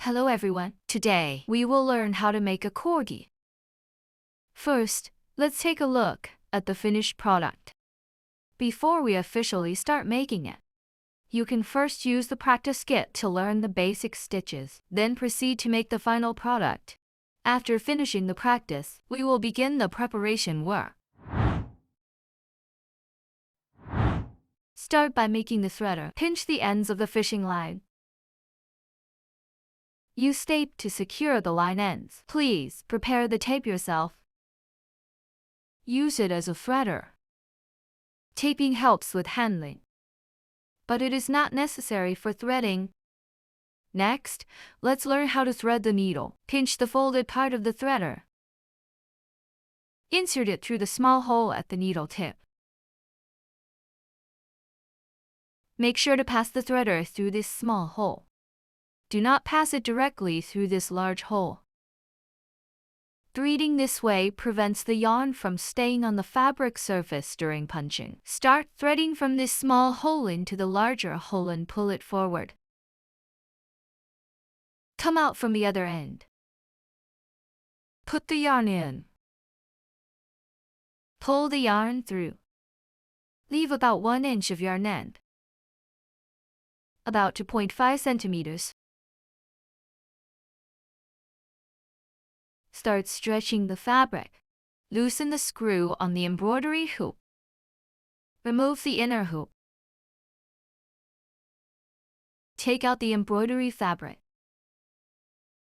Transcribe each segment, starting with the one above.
Hello everyone. Today, we will learn how to make a corgi. First, let's take a look at the finished product. Before we officially start making it, you can first use the practice kit to learn the basic stitches, then proceed to make the final product. After finishing the practice, we will begin the preparation work. Start by making the threader. Pinch the ends of the fishing line. Use tape to secure the line ends. Please prepare the tape yourself. Use it as a threader. Taping helps with handling, but it is not necessary for threading. Next, let's learn how to thread the needle. Pinch the folded part of the threader. Insert it through the small hole at the needle tip. Make sure to pass the threader through this small hole. Do not pass it directly through this large hole. Threading this way prevents the yarn from staying on the fabric surface during punching. Start threading from this small hole into the larger hole and pull it forward. Come out from the other end. Put the yarn in. Pull the yarn through. Leave about 1 inch of yarn end, about 2.5 centimeters. Start stretching the fabric. Loosen the screw on the embroidery hoop. Remove the inner hoop. Take out the embroidery fabric.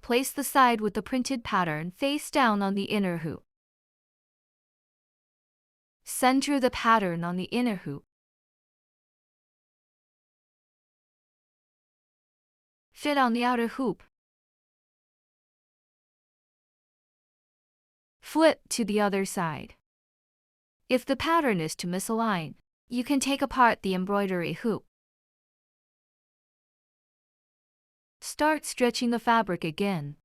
Place the side with the printed pattern face down on the inner hoop. Center the pattern on the inner hoop. Fit on the outer hoop. Flip to the other side. If the pattern is too misaligned, you can take apart the embroidery hoop. Start stretching the fabric again.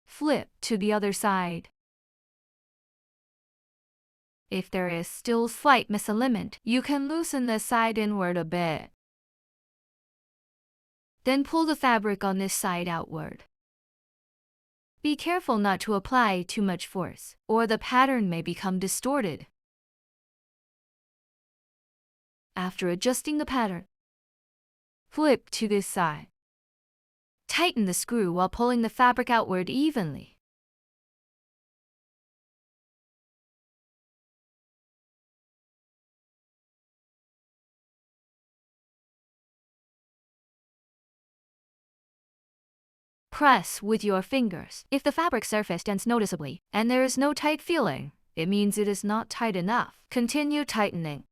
Flip to the other side. If there is still slight misalignment, you can loosen the side inward a bit. Then pull the fabric on this side outward. Be careful not to apply too much force, or the pattern may become distorted. After adjusting the pattern, flip to this side. Tighten the screw while pulling the fabric outward evenly. Press with your fingers. If the fabric surface dents noticeably and there is no tight feeling, it means it is not tight enough. Continue tightening.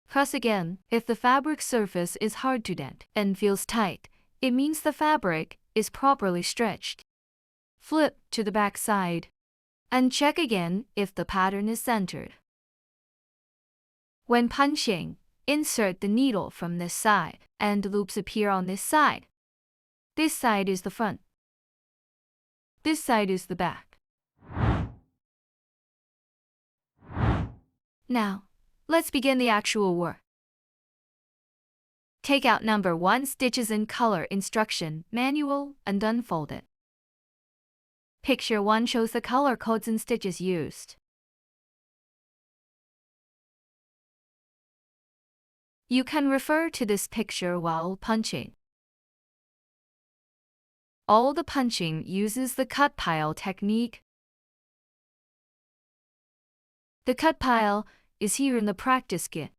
Press again. If the fabric surface is hard to dent and feels tight, it means the fabric is properly stretched. Flip to the back side and check again if the pattern is centered. When punching, insert the needle from this side, and loops appear on this side. This side is the front. This side is the back. Now, let's begin the actual work. Take out number 1 stitches in color instruction manual and unfold it. Picture 1 shows the color codes and stitches used. You can refer to this picture while punching. All the punching uses the cut pile technique. The cut pile is here in the practice kit.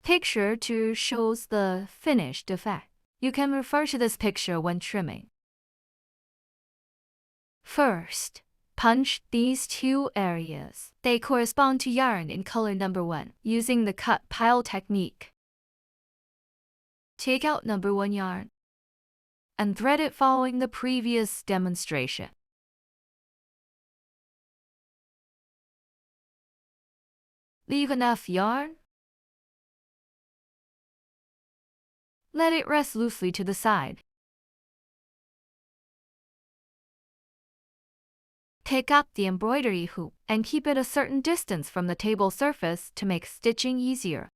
Picture 2 shows the finished effect. You can refer to this picture when trimming. First, punch these 2 areas. They correspond to yarn in color number 1 using the cut pile technique. Take out number 1 yarn and thread it following the previous demonstration. Leave enough yarn. Let it rest loosely to the side. Pick up the embroidery hoop and keep it a certain distance from the table surface to make stitching easier.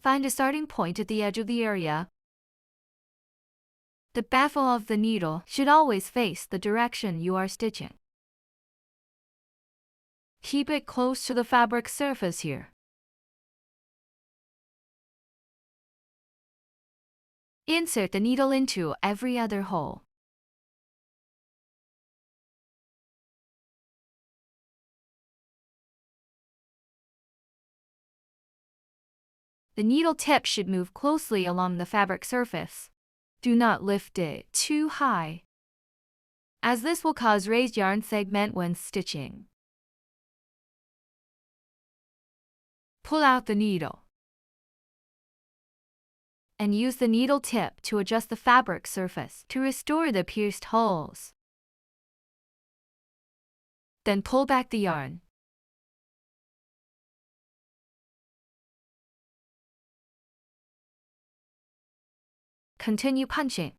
Find a starting point at the edge of the area. The baffle of the needle should always face the direction you are stitching. Keep it close to the fabric surface here. Insert the needle into every other hole. The needle tip should move closely along the fabric surface. Do not lift it too high, as this will cause raised yarn segment when stitching. Pull out the needle and use the needle tip to adjust the fabric surface to restore the pierced holes. Then pull back the yarn. Continue punching.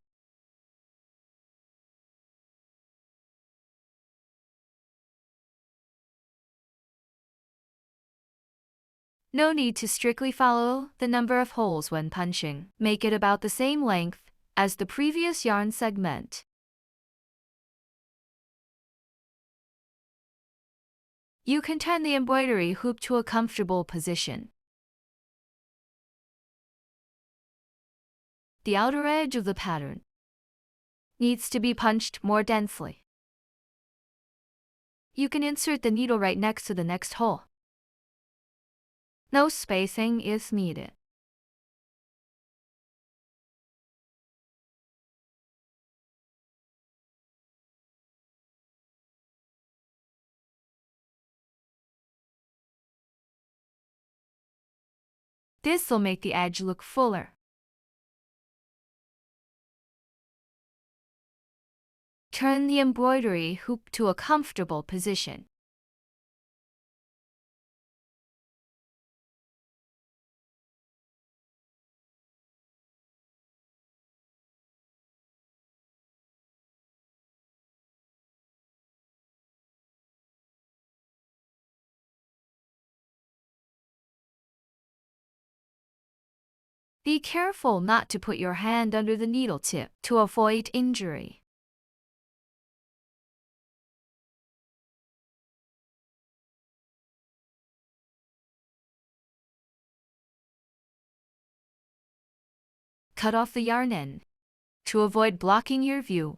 No need to strictly follow the number of holes when punching. Make it about the same length as the previous yarn segment. You can turn the embroidery hoop to a comfortable position. The outer edge of the pattern needs to be punched more densely. You can insert the needle right next to the next hole. No spacing is needed. This will make the edge look fuller. Turn the embroidery hoop to a comfortable position. Be careful not to put your hand under the needle tip to avoid injury. Cut off the yarn end to avoid blocking your view.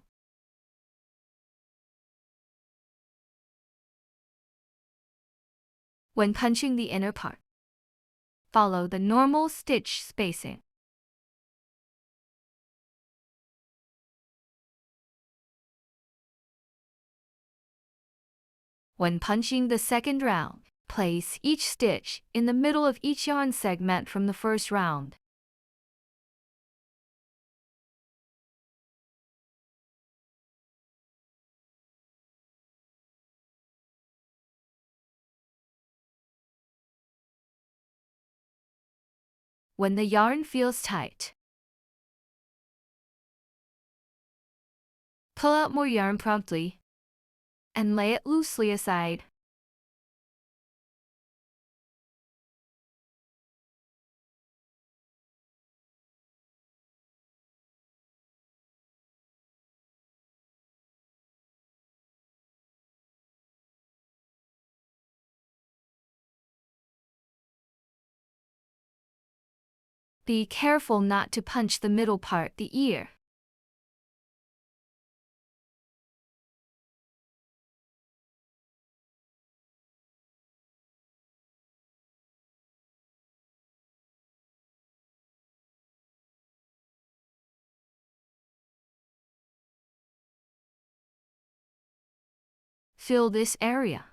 When punching the inner part, follow the normal stitch spacing. When punching the second round, place each stitch in the middle of each yarn segment from the first round. When the yarn feels tight, pull out more yarn promptly and lay it loosely aside. Be careful not to punch the middle part, the ear. Fill this area.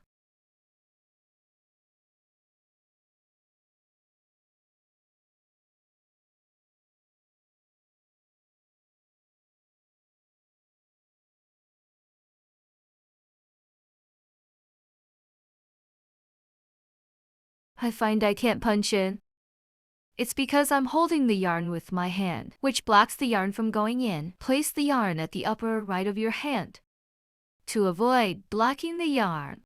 I find I can't punch in. It's because I'm holding the yarn with my hand, which blocks the yarn from going in. Place the yarn at the upper right of your hand to avoid blocking the yarn.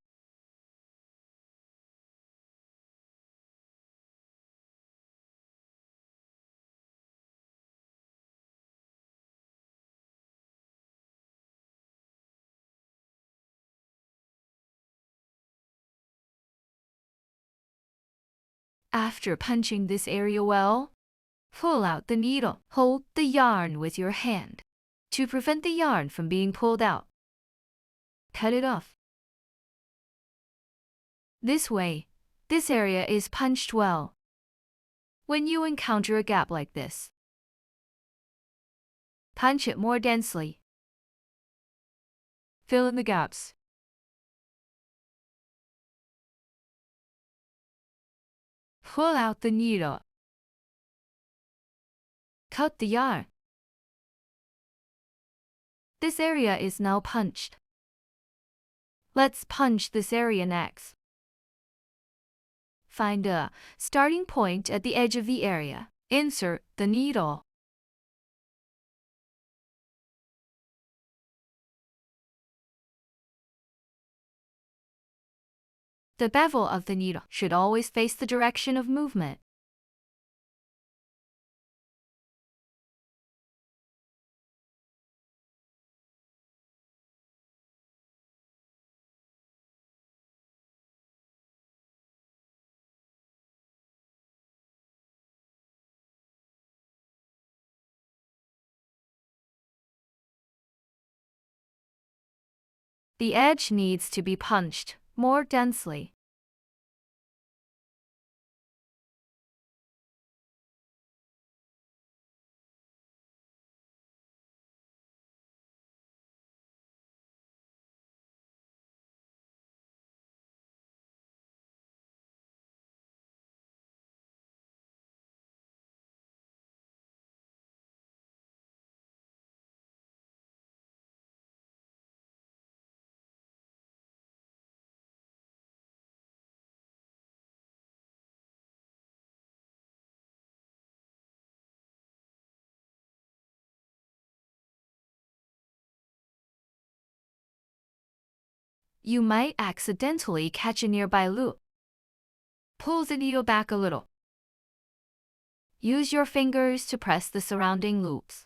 After punching this area well, pull out the needle. Hold the yarn with your hand to prevent the yarn from being pulled out. Cut it off. This way, this area is punched well. When you encounter a gap like this, punch it more densely. Fill in the gaps. Pull out the needle. Cut the yarn. This area is now punched. Let's punch this area next. Find a starting point at the edge of the area. Insert the needle. The bevel of the needle should always face the direction of movement. The edge needs to be punched more densely. You might accidentally catch a nearby loop. Pull the needle back a little. Use your fingers to press the surrounding loops.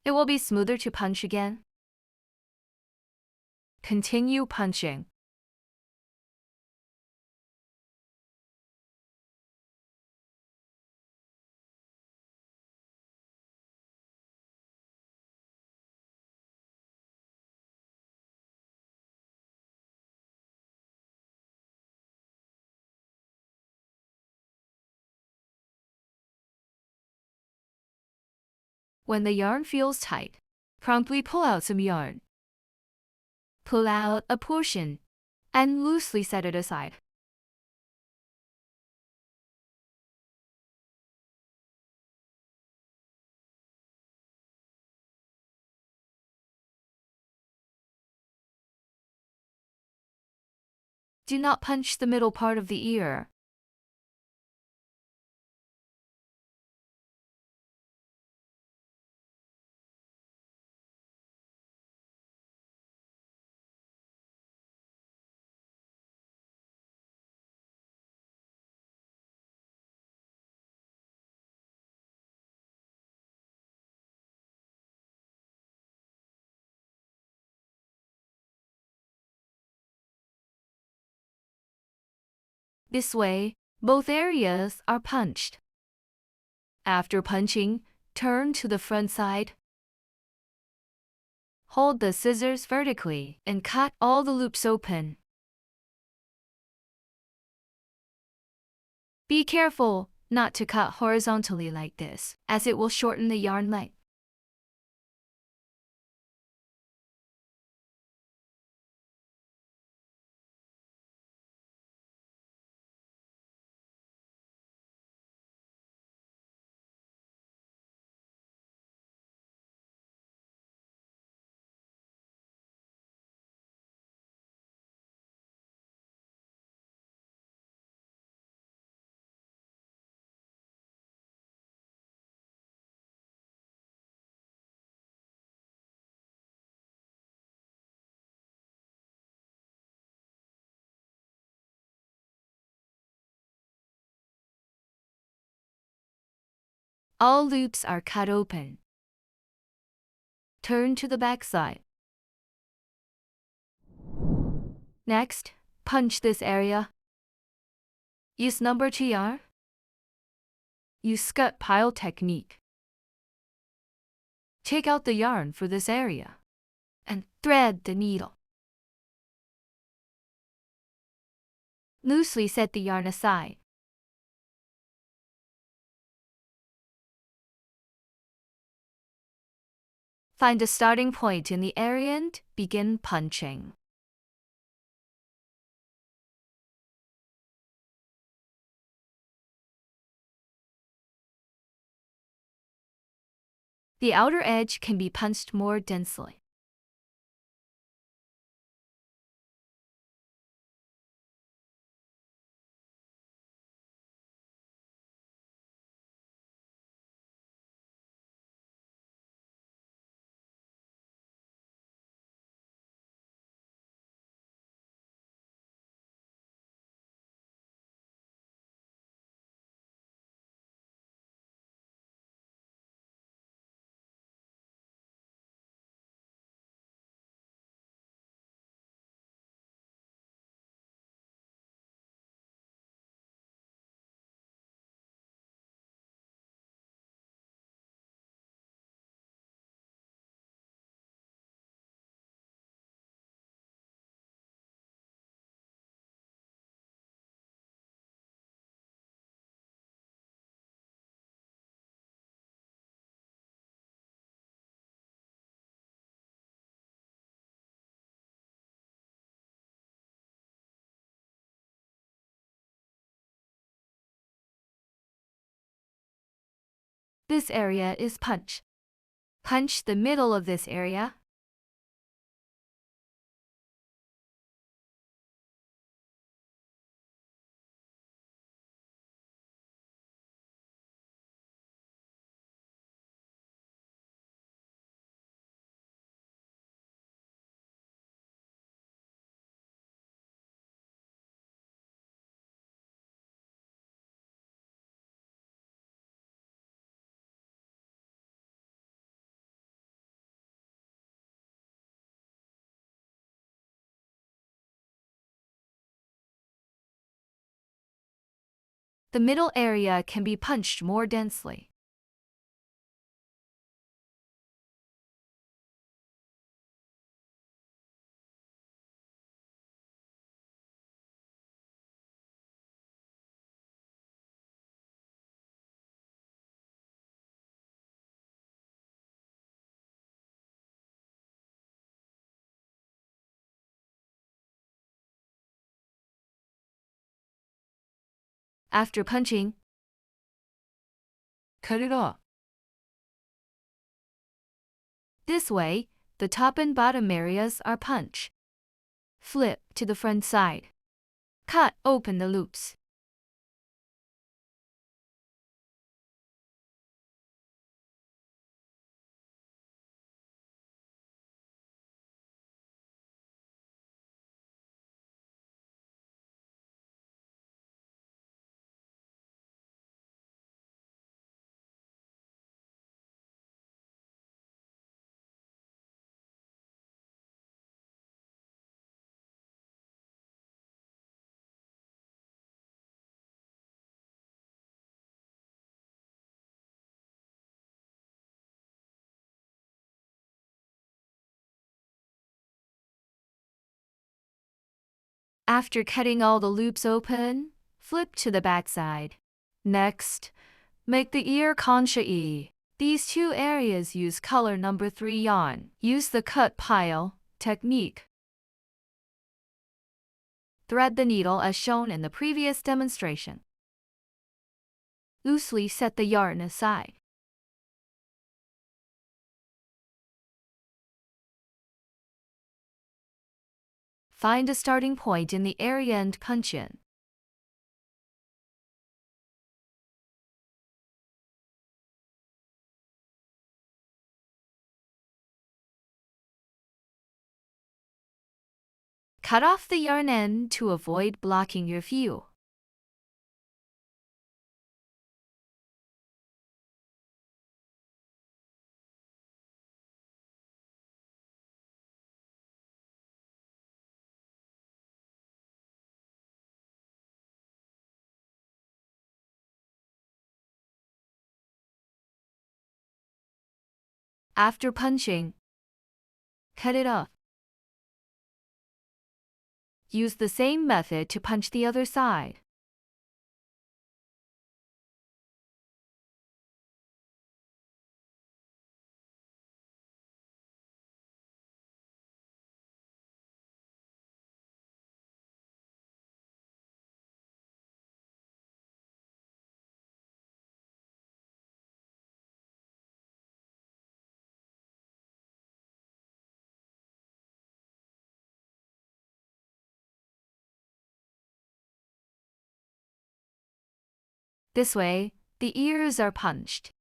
It will be smoother to punch again. Continue punching. When the yarn feels tight, promptly pull out some yarn. Pull out a portion and loosely set it aside. Do not punch the middle part of the ear. This way, both areas are punched. After punching, turn to the front side. Hold the scissors vertically and cut all the loops open. Be careful not to cut horizontally like this, as it will shorten the yarn length. All loops are cut open. Turn to the back side. Next, punch this area. Use number 2 yarn. Use scut pile technique. Take out the yarn for this area and thread the needle. Loosely set the yarn aside. Find a starting point in the area and begin punching. The outer edge can be punched more densely. This area is punch. Punch the middle of this area. The middle area can be punched more densely. After punching, cut it off. This way, the top and bottom areas are punched. Flip to the front side. Cut open the loops. After cutting all the loops open, flip to the back side. Next, make the ear concha E. These two areas use color number 3 yarn. Use the cut pile technique. Thread the needle as shown in the previous demonstration. Loosely set the yarn aside. Find a starting point in the area and punch in. Cut off the yarn end to avoid blocking your view. After punching, cut it off. Use the same method to punch the other side. This way, the ears are punched.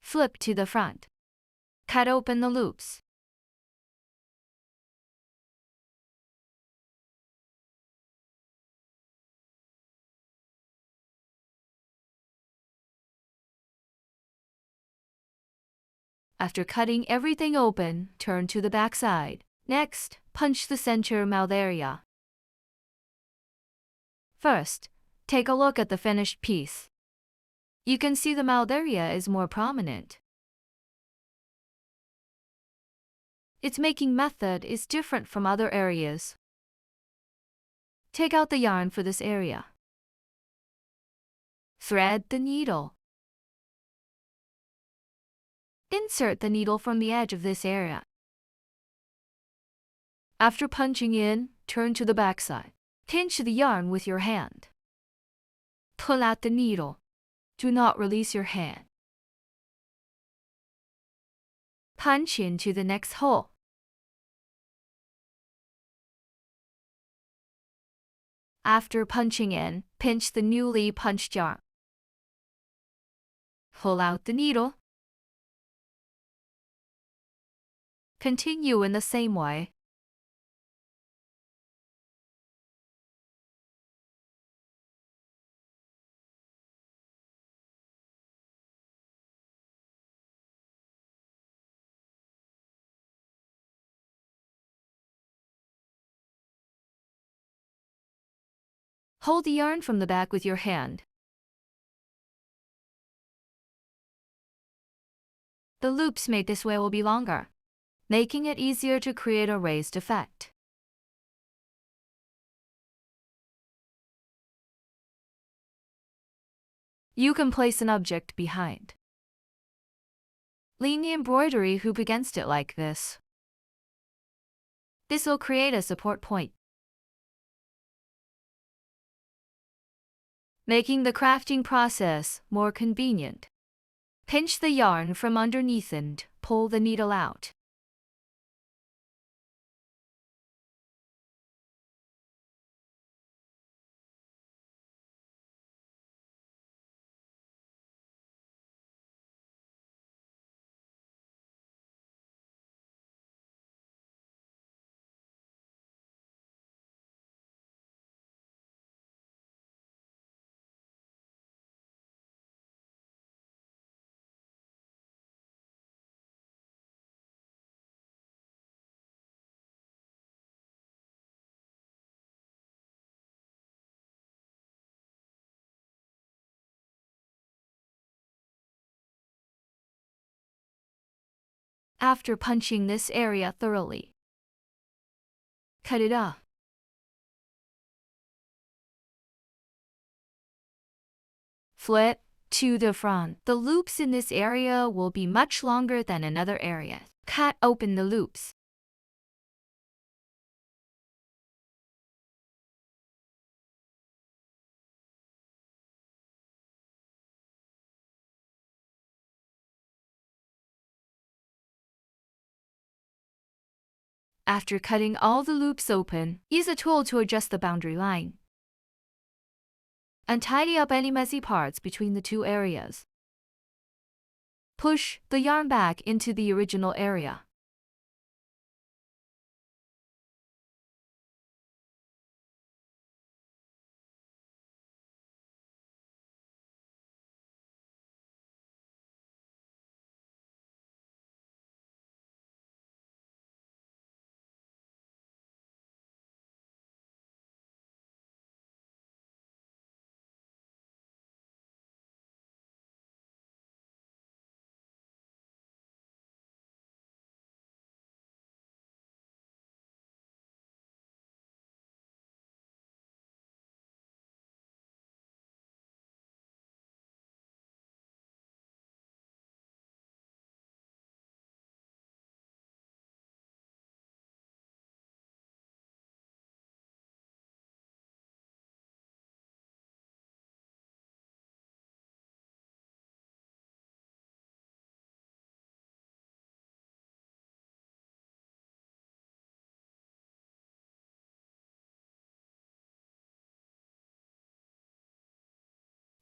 Flip to the front. Cut open the loops. After cutting everything open, turn to the back side. Next, punch the center mouth area. First, take a look at the finished piece. You can see the mouth area is more prominent. Its making method is different from other areas. Take out the yarn for this area. Thread the needle. Insert the needle from the edge of this area. After punching in, turn to the back side. Pinch the yarn with your hand. Pull out the needle. Do not release your hand. Punch into the next hole. After punching in, pinch the newly punched yarn. Pull out the needle. Continue in the same way. Hold the yarn from the back with your hand. The loops made this way will be longer, making it easier to create a raised effect. You can place an object behind. Lean the embroidery hoop against it like this. This will create a support point, making the crafting process more convenient. Pinch the yarn from underneath and pull the needle out. After punching this area thoroughly, cut it off. Flip to the front. The loops in this area will be much longer than in other areas. Cut open the loops. After cutting all the loops open, use a tool to adjust the boundary line and tidy up any messy parts between the two areas. Push the yarn back into the original area.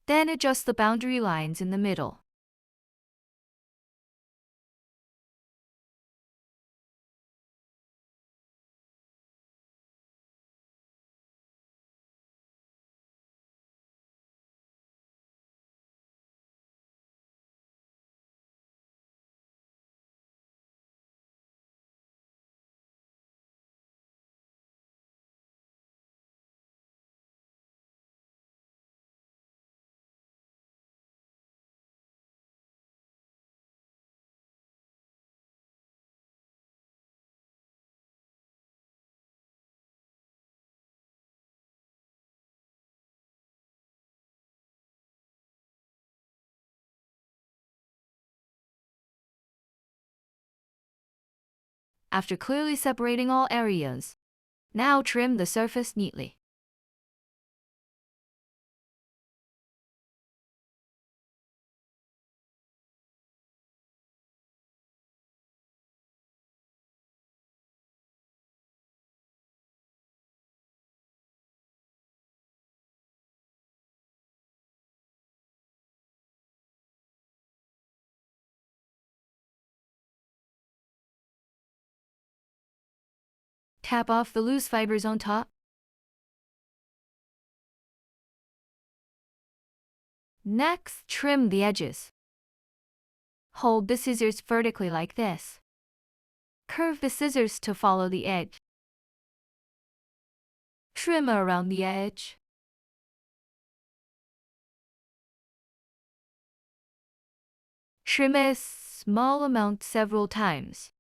Then adjust the boundary lines in the middle. After clearly separating all areas, now trim the surface neatly. Tap off the loose fibers on top. Next, trim the edges. Hold the scissors vertically like this. Curve the scissors to follow the edge. Trim around the edge. Trim a small amount several times.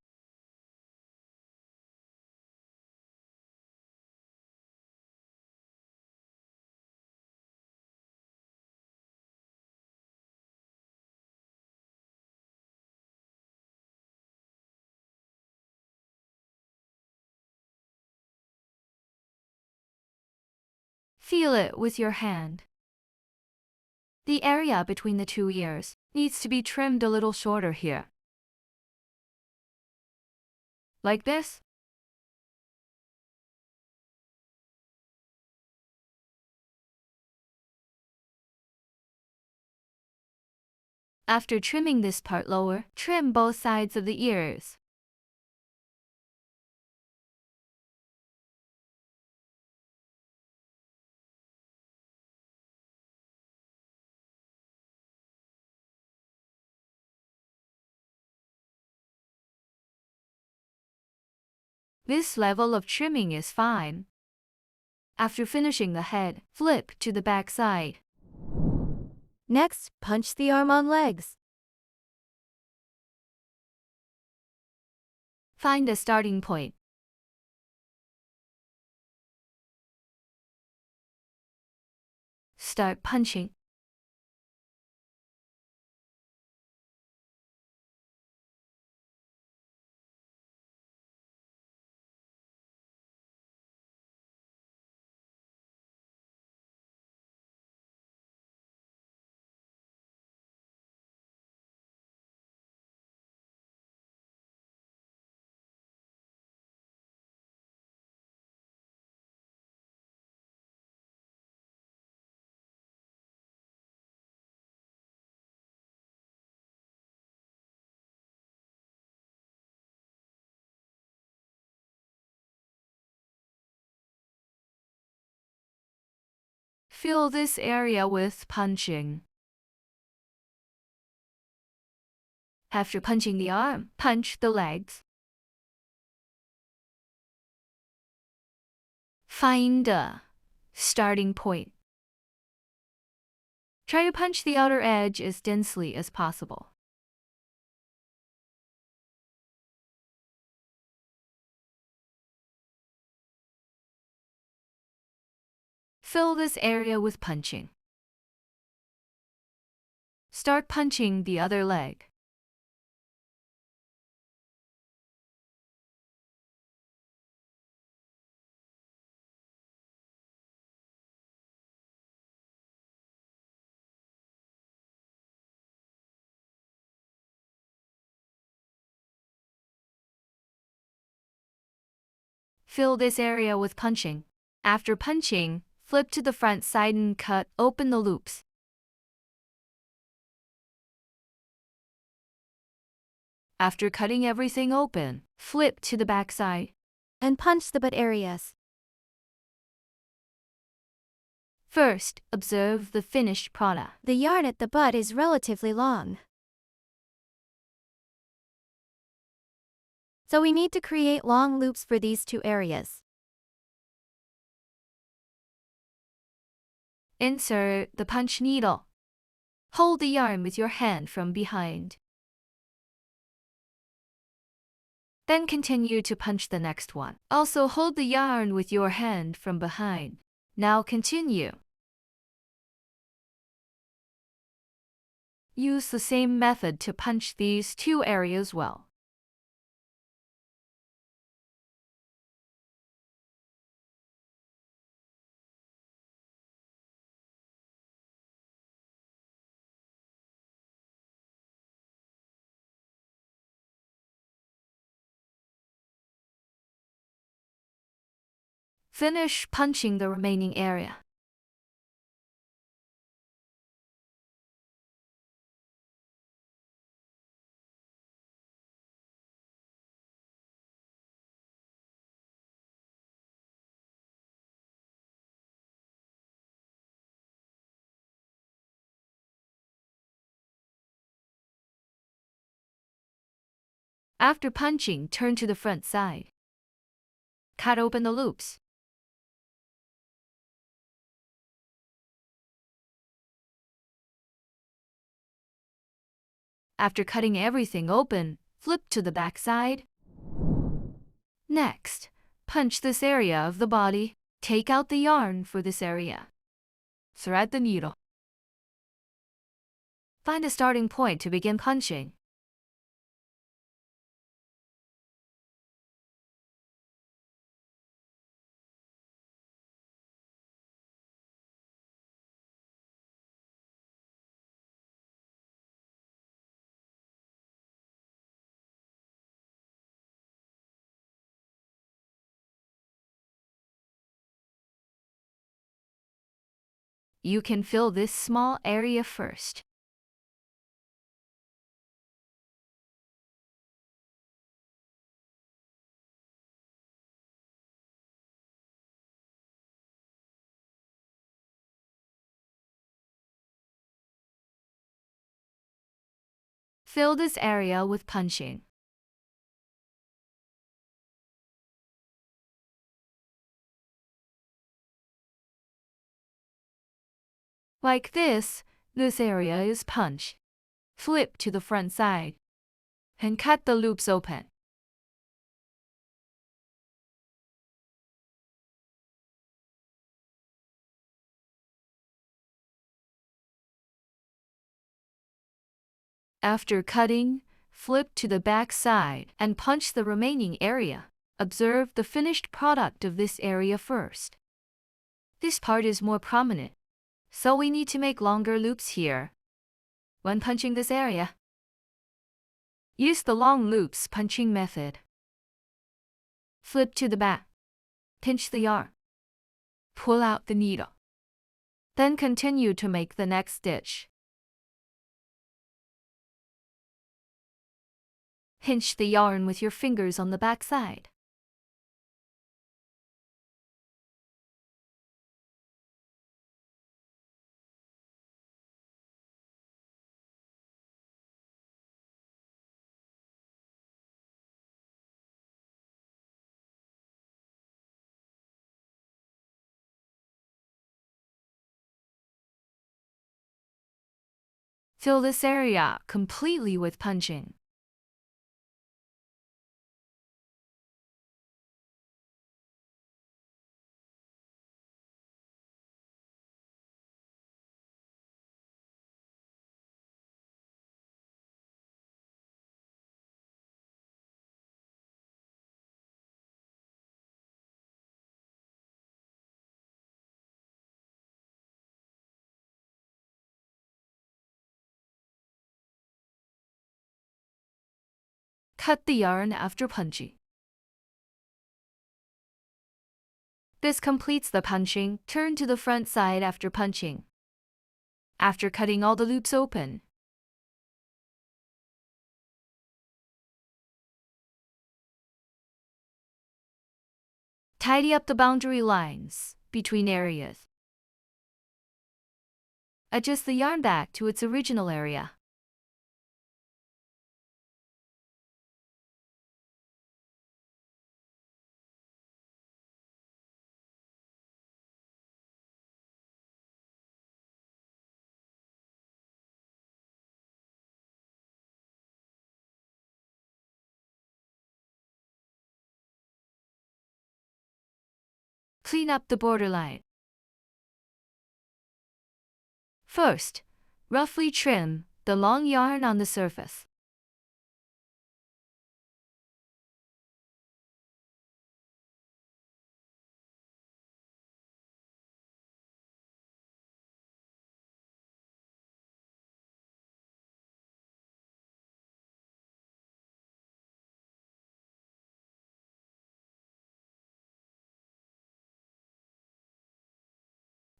Feel it with your hand. The area between the two ears needs to be trimmed a little shorter here. Like this. After trimming this part lower, trim both sides of the ears. This level of trimming is fine. After finishing the head, flip to the back side. Next, punch the arm on legs. Find a starting point. Start punching. Fill this area with punching. After punching the arm, punch the legs. Find a starting point. Try to punch the outer edge as densely as possible. Fill this area with punching. Start punching the other leg. Fill this area with punching. After punching, flip to the front side and cut open the loops. After cutting everything open, flip to the back side and punch the butt areas. First, observe the finished product. The yarn at the butt is relatively long, so we need to create long loops for these two areas. Insert the punch needle. Hold the yarn with your hand from behind. Then continue to punch the next one. Also hold the yarn with your hand from behind. Now continue. Use the same method to punch these two areas well. Finish punching the remaining area. After punching, turn to the front side. Cut open the loops. After cutting everything open, flip to the back side. Next, punch this area of the body. Take out the yarn for this area. Thread the needle. Find a starting point to begin punching. You can fill this small area first. Fill this area with punching. Like this area is punched. Flip to the front side and cut the loops open. After cutting, flip to the back side and punch the remaining area. Observe the finished product of this area first. This part is more prominent, so we need to make longer loops here. When punching this area, use the long loops punching method. Flip to the back, pinch the yarn, pull out the needle. Then continue to make the next stitch. Pinch the yarn with your fingers on the back side. Fill this area completely with punching. Cut the yarn after punching. This completes the punching. Turn to the front side after punching. After cutting all the loops open, Tidy up the boundary lines between areas. Adjust the yarn back to its original area. Clean up the borderline. First, roughly trim the long yarn on the surface.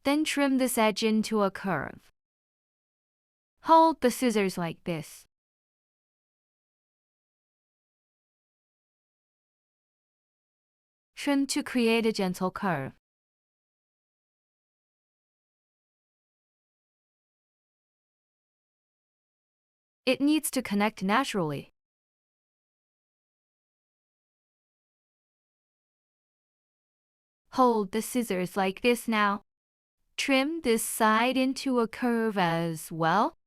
Then trim this edge into a curve. Hold the scissors like this. Trim to create a gentle curve. It needs to connect naturally. Hold the scissors like this now. Trim this side into a curve as well.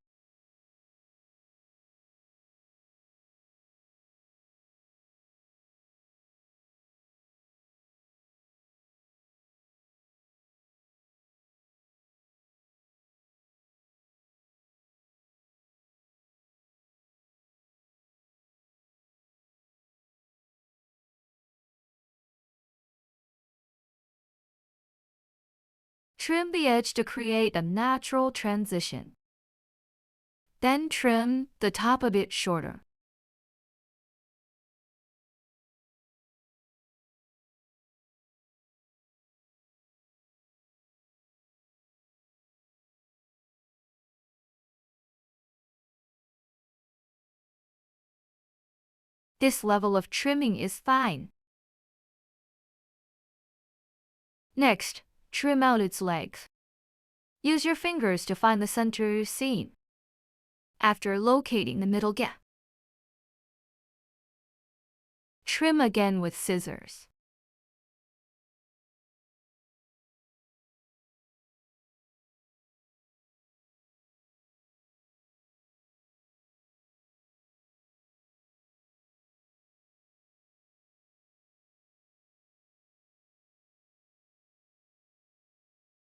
Trim the edge to create a natural transition. Then trim the top a bit shorter. This level of trimming is fine. Next, trim out its legs. Use your fingers to find the center seam. After locating the middle gap, trim again with scissors.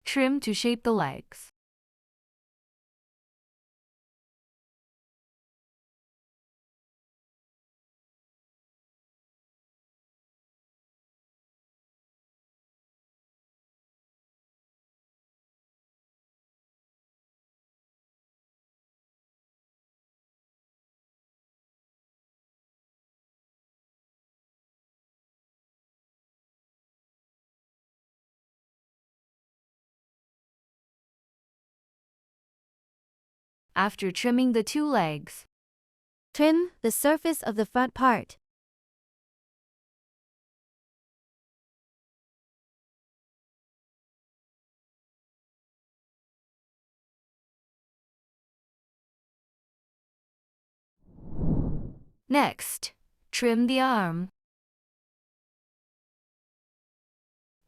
Trim to shape the legs. After trimming the two legs, Trim the surface of the front part. next, trim the arm.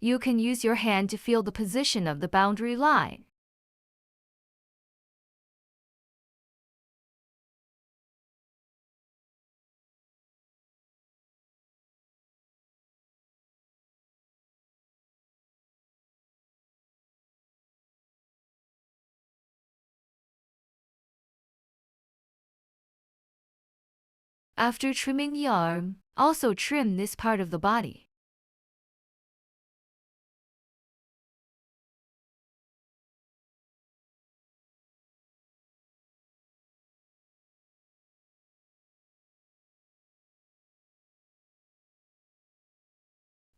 You can use your hand to feel the position of the boundary line. After trimming the arm, also trim this part of the body.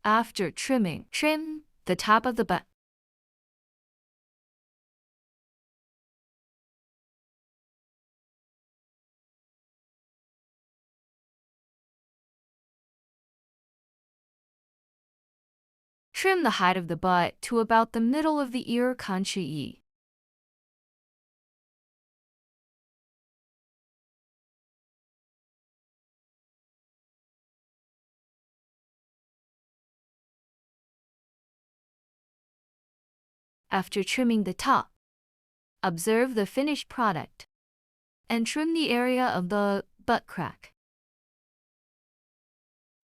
After trimming, trim the top of the butt. Trim the height of the butt to about the middle of the ear Corgi. After trimming the top, observe the finished product and trim the area of the butt crack.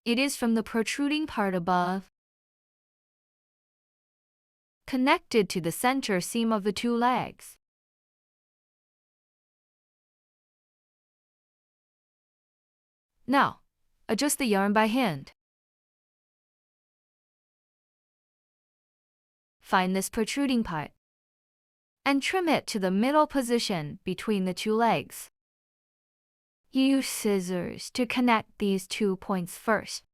It is from the protruding part above, connected to the center seam of the two legs. Now, adjust the yarn by hand. Find this protruding part and trim it to the middle position between the two legs. Use scissors to connect these 2 points first.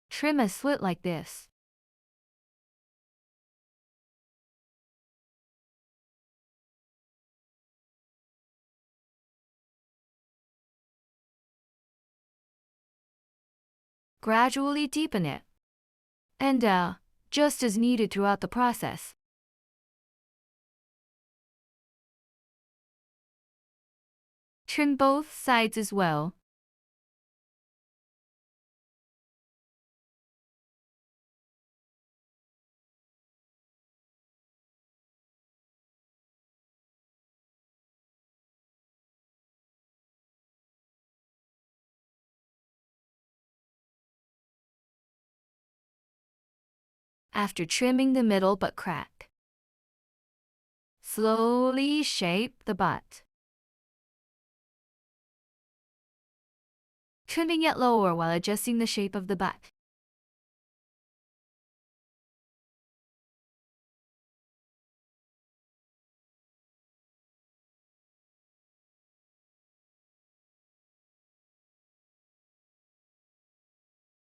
Trim a slit like this. Gradually deepen it. And just as needed throughout the process. Trim both sides as well. After trimming the middle butt crack, slowly shape the butt. Trimming it lower while adjusting the shape of the butt.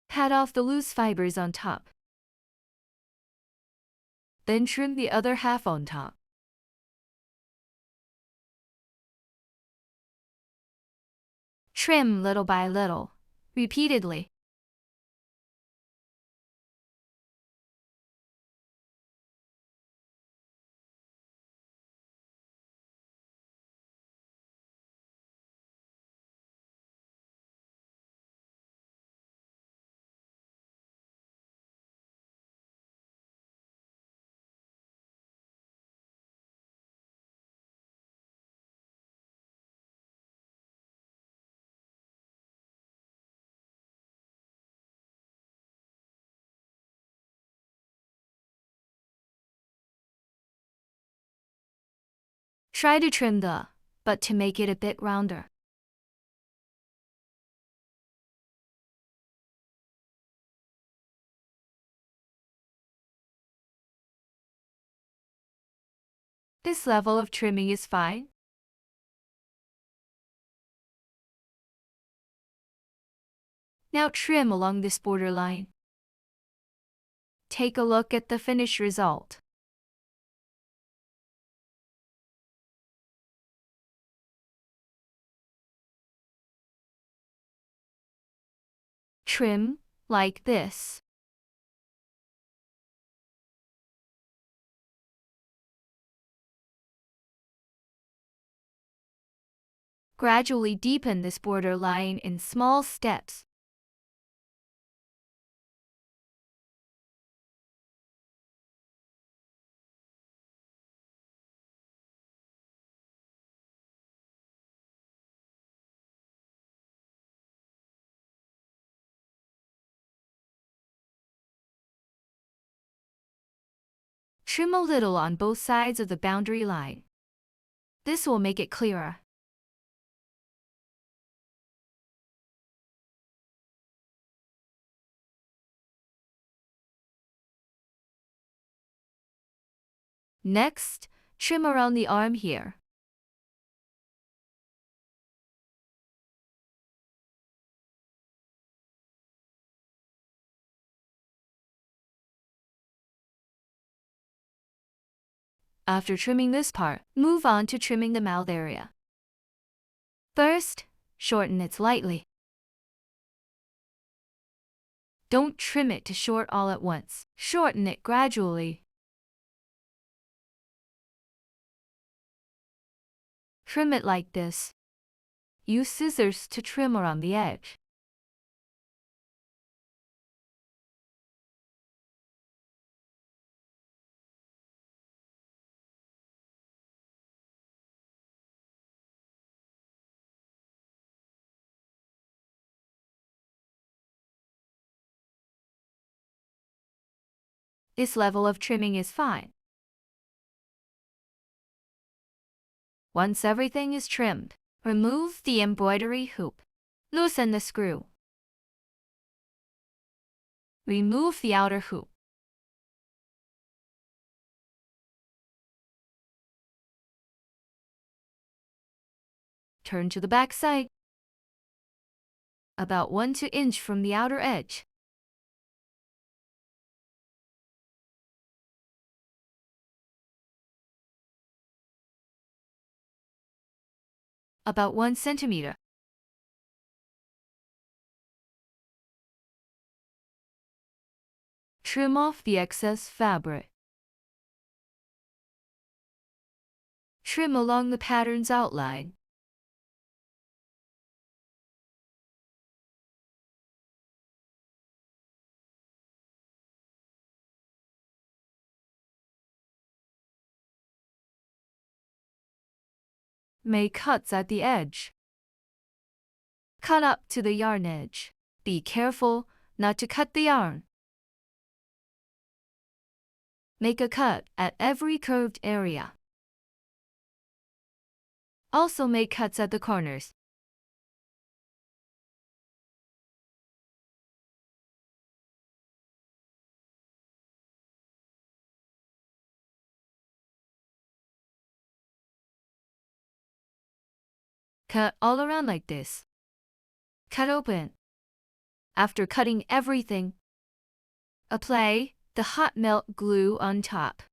Pat off the loose fibers on top. Then trim the other half on top. Trim little by little, repeatedly. Try to trim the butt to make it a bit rounder. This level of trimming is fine. Now trim along this borderline. Take a look at the finished result. Trim like this. Gradually deepen this borderline in small steps. Trim a little on both sides of the boundary line. This will make it clearer. Next, trim around the arm here. After trimming this part, move on to trimming the mouth area. First, shorten it slightly. Don't trim it to short all at once. Shorten it gradually. Trim it like this. Use scissors to trim around the edge. This level of trimming is fine. Once everything is trimmed, remove the embroidery hoop. Loosen the screw. Remove the outer hoop. Turn to the back side, about 1 to 2 inches from the outer edge. About 1 centimeter. Trim off the excess fabric. Trim along the pattern's outline. Make cuts at the edge. Cut up to the yarn edge. Be careful not to cut the yarn. Make a cut at every curved area. Also make cuts at the corners. Cut all around like this. Cut open. After cutting everything, apply the hot melt glue on top.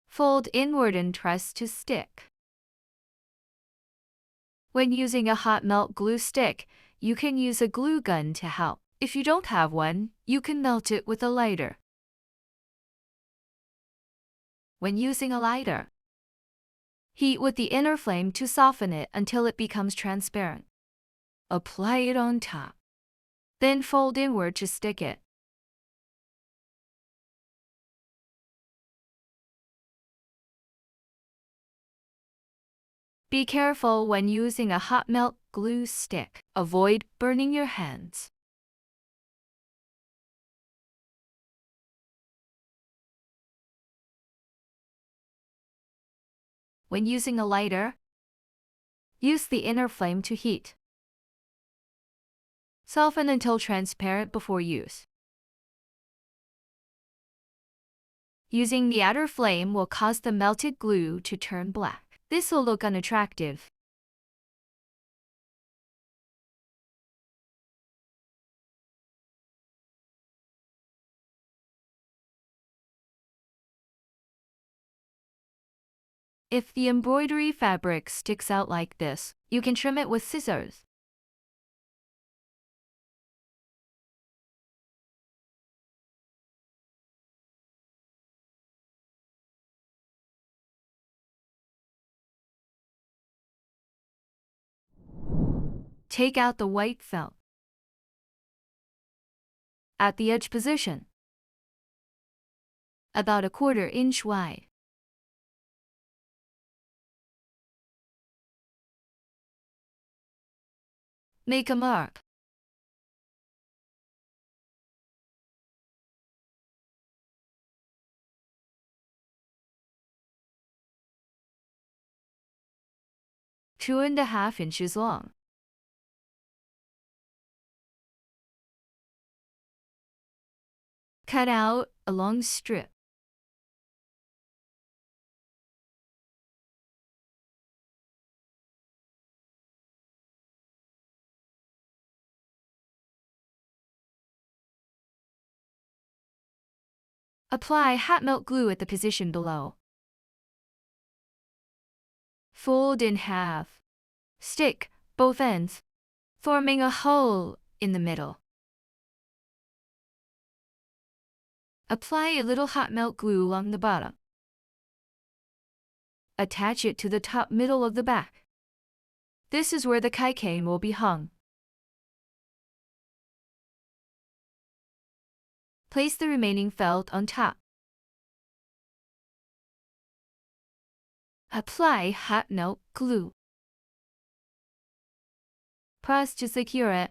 Fold inward and press to stick. When using a hot melt glue stick, you can use a glue gun to help. If you don't have one, you can melt it with a lighter. When using a lighter, heat with the inner flame to soften it until it becomes transparent. Apply it on top. Then fold inward to stick it. Be careful when using a hot melt glue stick. Avoid burning your hands. When using a lighter, use the inner flame to heat. Soften until transparent before use. Using the outer flame will cause the melted glue to turn black. This will look unattractive. If the embroidery fabric sticks out like this, you can trim it with scissors. Take out the white felt. At the edge position, about 1/4 inch wide. Make a mark. Two and a half inches long. Cut out a long strip. Apply hot melt glue at the position below. Fold in half. Stick both ends, forming a hole in the middle. Apply a little hot melt glue along the bottom. Attach it to the top middle of the back. This is where the keychain will be hung. Place the remaining felt on top. Apply hot melt glue. Press to secure it.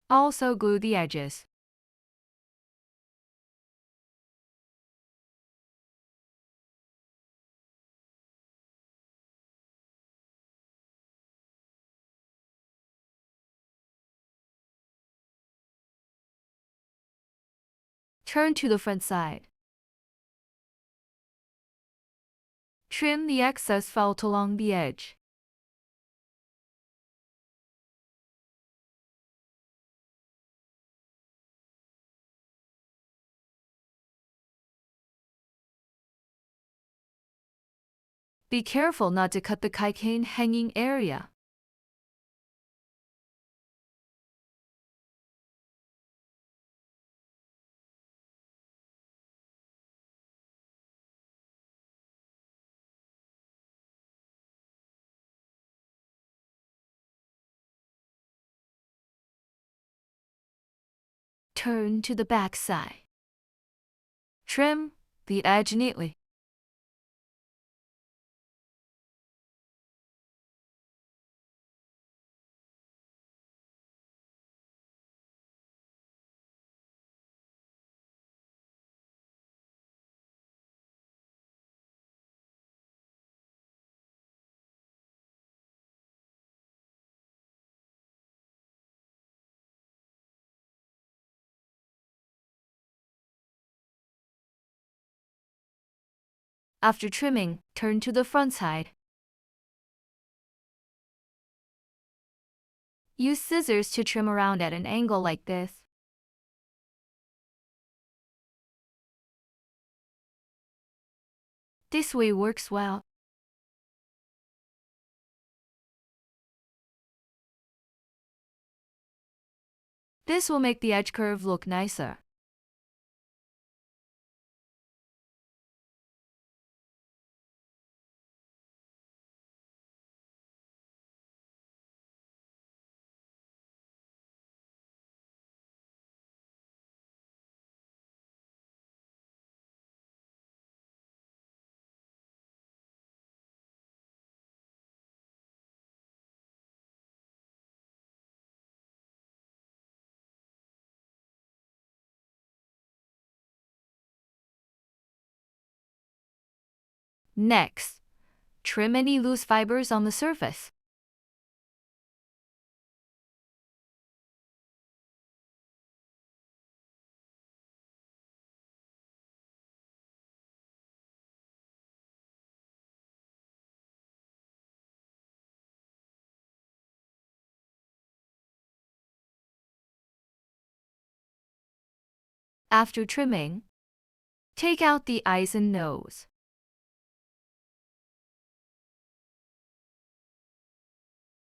Also glue the edges. Turn to the front side. Trim the excess felt along the edge. Be careful not to cut the keychain hanging area. Turn to the back side. Trim the edge neatly. After trimming, turn to the front side. Use scissors to trim around at an angle like this. This way works well. This will make the edge curve look nicer. Next, trim any loose fibers on the surface. After trimming, take out the eyes and nose.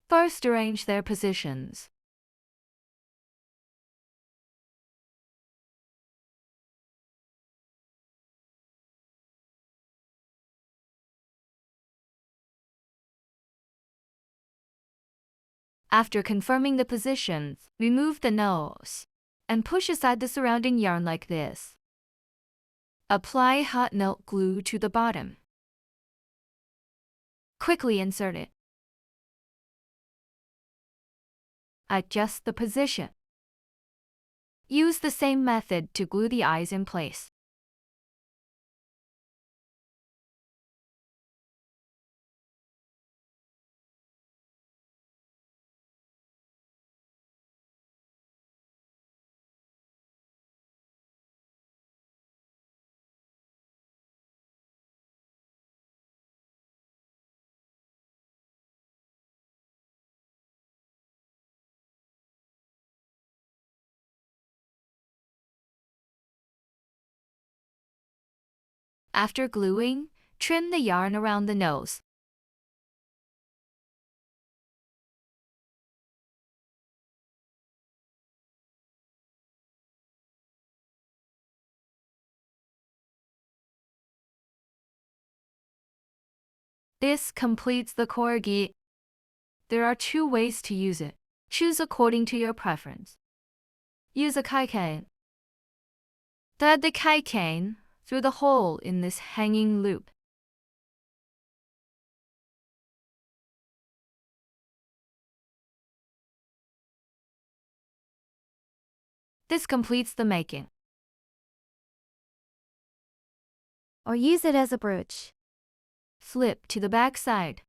First, arrange their positions. After confirming the positions, remove the nose and push aside the surrounding yarn like this. Apply hot melt glue to the bottom. Quickly insert it. Adjust the position. Use the same method to glue the eyes in place. After gluing, trim the yarn around the nose. This completes the corgi. There are two ways to use it. Choose according to your preference. Use a keychain. Thread the keychain through the hole in this hanging loop. This completes the making. Or use it as a brooch. Flip to the back side.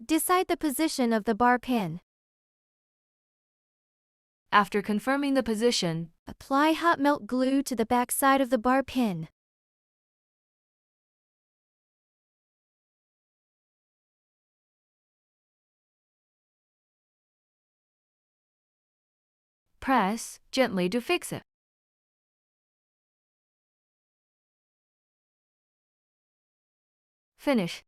Decide the position of the bar pin. After confirming the position, Apply hot melt glue to the back side of the bar pin. press gently to fix it. Finish.